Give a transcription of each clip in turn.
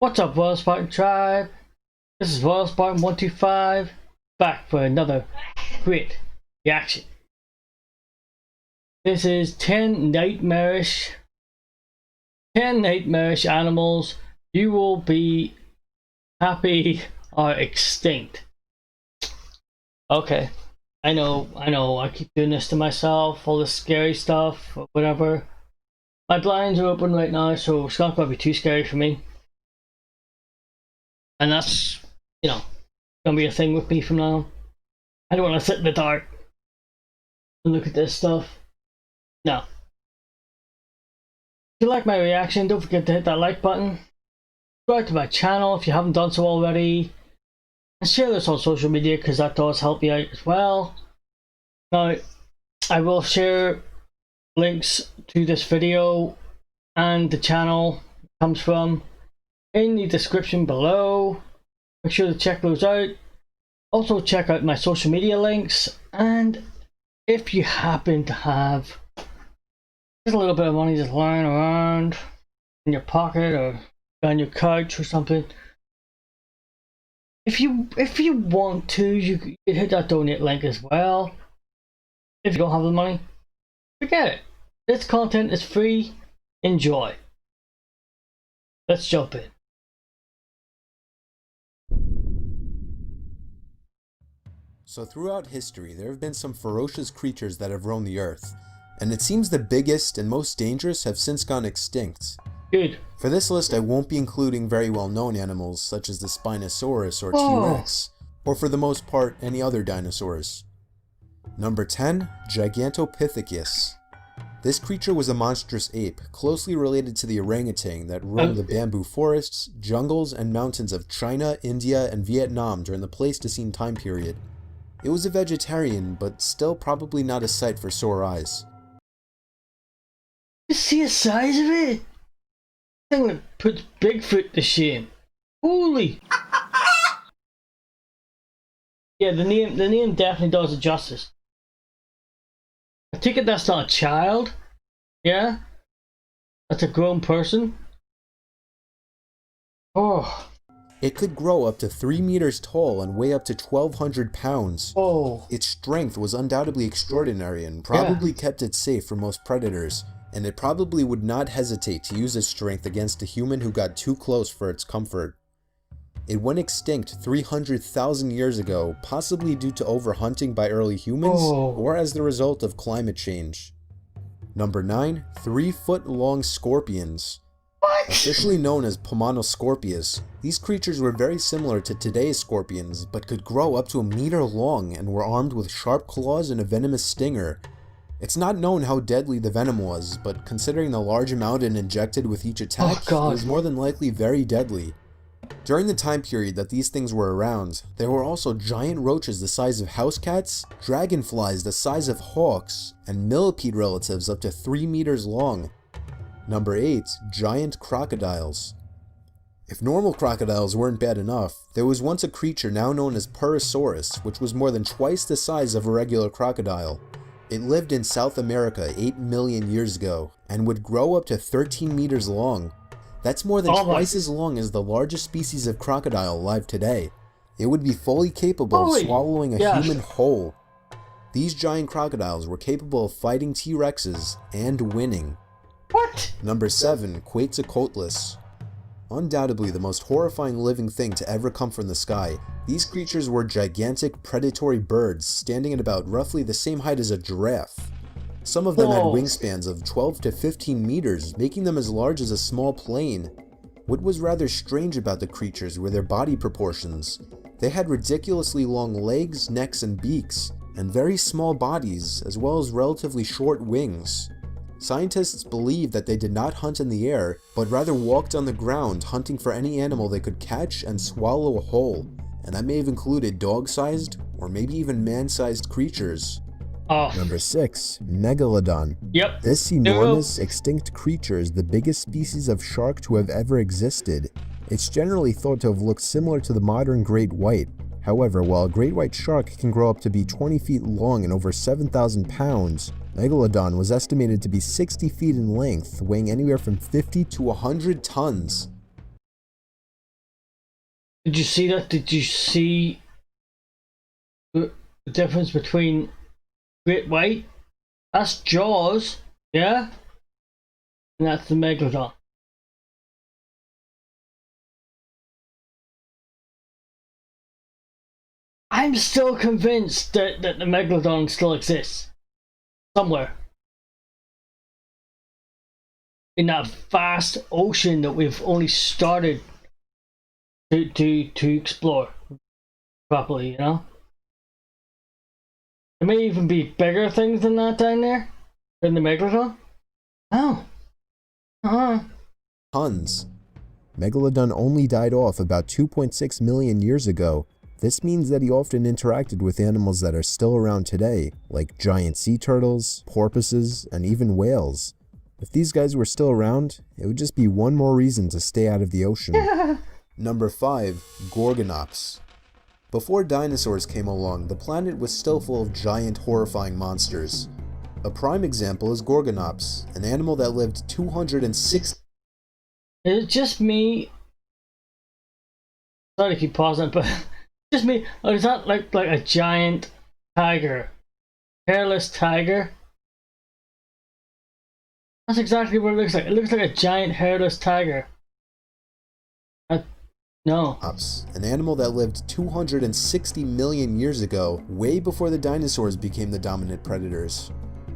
What's up, Royal Spartan Tribe? This is Royal Spartan 125, back for another great reaction. This is 10 Nightmarish animals you will be happy are extinct. Okay, I know, I keep doing this to myself, all this scary stuff, or whatever. My blinds are open right now, so it's not going to be too scary for me. And that's, gonna be a thing with me from now on. I don't want to sit in the dark and look at this stuff. No. If you like my reaction, don't forget to hit that like button. Subscribe to my channel if you haven't done so already. And share this on social media because that does help me out as well. Now, I will share links to this video and the channel it comes from in the description below. Make sure to check those out. Also check out my social media links, and if you happen to have just a little bit of money just lying around in your pocket or on your couch or something, if you want to, you can hit that donate link as well. If you don't have the money, forget it. This content is free. Enjoy. Let's jump in. So throughout history, there have been some ferocious creatures that have roamed the earth, and it seems the biggest and most dangerous have since gone extinct. Good. For this list, I won't be including very well-known animals such as the Spinosaurus or T-Rex, or for the most part, any other dinosaurs. Number 10, Gigantopithecus. This creature was a monstrous ape, closely related to the orangutan that roamed the bamboo forests, jungles, and mountains of China, India, and Vietnam during the Pleistocene time period. It was a vegetarian, but still probably not a sight for sore eyes. You see the size of it? Thing that puts Bigfoot to shame. Holy! Yeah, the name definitely does it justice. I take it that's not a child. Yeah? That's a grown person. Oh. It could grow up to 3 meters tall and weigh up to 1,200 pounds. Oh. Its strength was undoubtedly extraordinary and probably kept it safe from most predators, and it probably would not hesitate to use its strength against a human who got too close for its comfort. It went extinct 300,000 years ago, possibly due to overhunting by early humans or as the result of climate change. Number 9, 3-foot-long scorpions. What? Officially known as Pomanoscorpius, these creatures were very similar to today's scorpions, but could grow up to a meter long and were armed with sharp claws and a venomous stinger. It's not known how deadly the venom was, but considering the large amount it injected with each attack, it was more than likely very deadly. During the time period that these things were around, there were also giant roaches the size of house cats, dragonflies the size of hawks, and millipede relatives up to 3 meters long. Number 8, giant crocodiles. If normal crocodiles weren't bad enough, there was once a creature now known as Purosaurus, which was more than twice the size of a regular crocodile. It lived in South America 8 million years ago, and would grow up to 13 meters long. That's more than twice as long as the largest species of crocodile alive today. It would be fully capable of swallowing a human whole. These giant crocodiles were capable of fighting T-Rexes and winning. What? Number 7, Quetzalcoatlus. Undoubtedly the most horrifying living thing to ever come from the sky, these creatures were gigantic predatory birds standing at about roughly the same height as a giraffe. Some of them had wingspans of 12 to 15 meters, making them as large as a small plane. What was rather strange about the creatures were their body proportions. They had ridiculously long legs, necks, and beaks, and very small bodies, as well as relatively short wings. Scientists believe that they did not hunt in the air, but rather walked on the ground hunting for any animal they could catch and swallow whole, and that may have included dog-sized or maybe even man-sized creatures. Number 6, Megalodon. Yep. This enormous extinct creature is the biggest species of shark to have ever existed. It's generally thought to have looked similar to the modern great white. However, while a great white shark can grow up to be 20 feet long and over 7,000 pounds, Megalodon was estimated to be 60 feet in length, weighing anywhere from 50 to 100 tons. Did you see that? Did you see the difference between Great White? That's Jaws, yeah? And that's the Megalodon. I'm still convinced that the Megalodon still exists. Somewhere. In that vast ocean that we've only started to explore properly, you know? There may even be bigger things than that down there. In the Megalodon? Oh. Tons. Megalodon only died off about 2.6 million years ago. This means that he often interacted with animals that are still around today, like giant sea turtles, porpoises, and even whales. If these guys were still around, it would just be one more reason to stay out of the ocean. Number 5. Gorgonops. Before dinosaurs came along, the planet was still full of giant, horrifying monsters. A prime example is Gorgonops, an animal that lived 206. Is it just me? Sorry to keep pausing, but just me. Or is that like a giant tiger? Hairless tiger? That's exactly what it looks like. It looks like a giant hairless tiger. No. An animal that lived 260 million years ago, way before the dinosaurs became the dominant predators.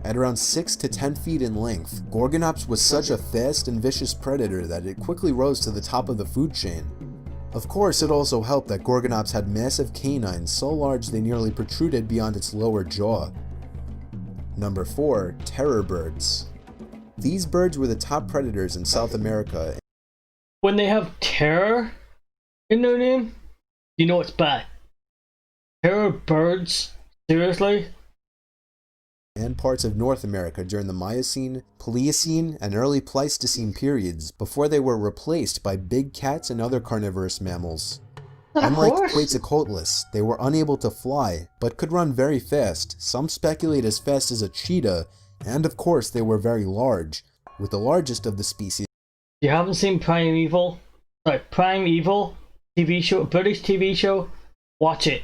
At around 6 to 10 feet in length, Gorgonops was such a fast and vicious predator that it quickly rose to the top of the food chain. Of course, it also helped that Gorgonops had massive canines so large they nearly protruded beyond its lower jaw. Number 4. Terror birds. These birds were the top predators in South America. When they have terror in their name, you know it's bad. Terror birds? Seriously? And parts of North America during the Miocene, Pliocene, and early Pleistocene periods before they were replaced by big cats and other carnivorous mammals. Unlike Quetzalcoatlus, they were unable to fly, but could run very fast, some speculate as fast as a cheetah, and of course they were very large, with the largest of the species. You haven't seen Primeval TV show, British TV show? Watch it.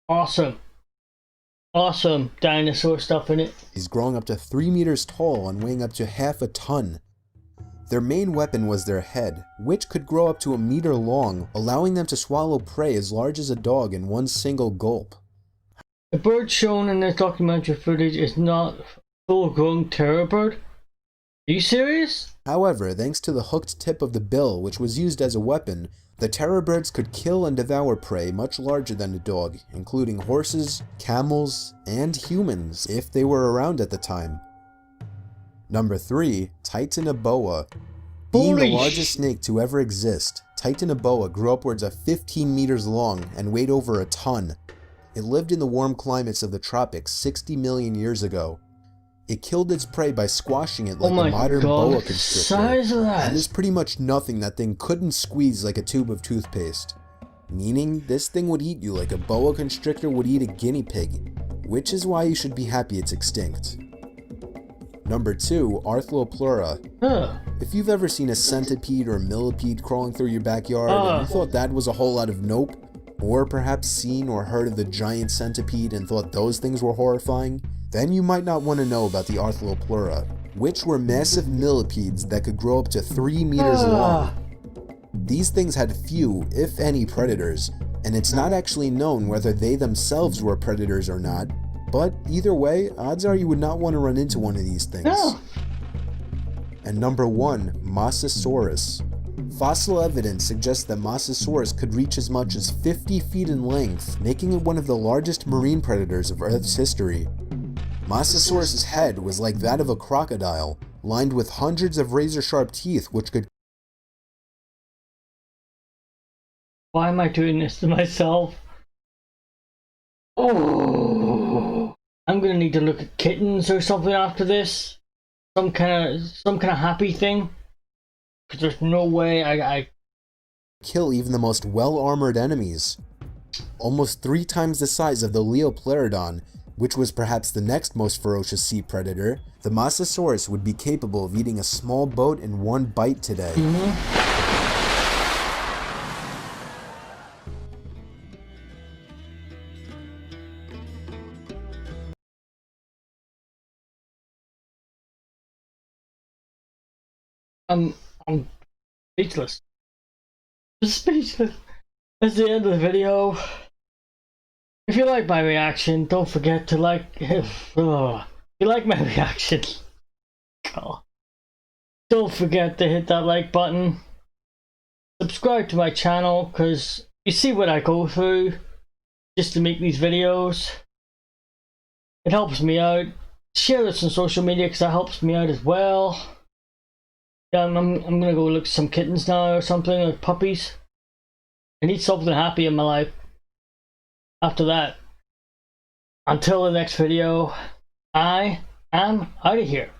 Awesome. Awesome dinosaur stuff in it. He's growing up to 3 meters tall and weighing up to half a ton. Their main weapon was their head, which could grow up to a meter long, allowing them to swallow prey as large as a dog in one single gulp. The bird shown in this documentary footage is not a full-grown terror bird. Are you serious? However, thanks to the hooked tip of the bill, which was used as a weapon, the terror birds could kill and devour prey much larger than a dog, including horses, camels, and humans, if they were around at the time. Number 3. Titanoboa. Being the largest snake to ever exist, Titanoboa grew upwards of 15 meters long and weighed over a ton. It lived in the warm climates of the tropics 60 million years ago. It killed its prey by squashing it like a modern boa constrictor, and there's pretty much nothing that thing couldn't squeeze like a tube of toothpaste. Meaning, this thing would eat you like a boa constrictor would eat a guinea pig, which is why you should be happy it's extinct. Number 2. Arthropleura. If you've ever seen a centipede or millipede crawling through your backyard and you thought that was a whole lot of nope, or perhaps seen or heard of the giant centipede and thought those things were horrifying, then you might not want to know about the Arthropleura, which were massive millipedes that could grow up to 3 meters long. These things had few, if any, predators, and it's not actually known whether they themselves were predators or not, but either way, odds are you would not want to run into one of these things. And number 1, Mosasaurus. Fossil evidence suggests that Mosasaurus could reach as much as 50 feet in length, making it one of the largest marine predators of Earth's history. Mosasaurus' head was like that of a crocodile, lined with hundreds of razor-sharp teeth which could... Why am I doing this to myself? Oh, I'm gonna need to look at kittens or something after this. Some kind of happy thing. Because there's no way I kill even the most well-armored enemies. Almost 3 times the size of the Leoplerodon, which was perhaps the next most ferocious sea predator, the Mosasaurus would be capable of eating a small boat in one bite today. I'm speechless. Speechless. That's the end of the video. If you like my reaction, don't forget to like. If you like my reaction, don't forget to hit that like button. Subscribe to my channel, because you see what I go through just to make these videos. It helps me out. Share this on social media, because that helps me out as well. Yeah, I'm gonna go look at some kittens now or something, like puppies. I need something happy in my life after that. Until the next video, I am out of here.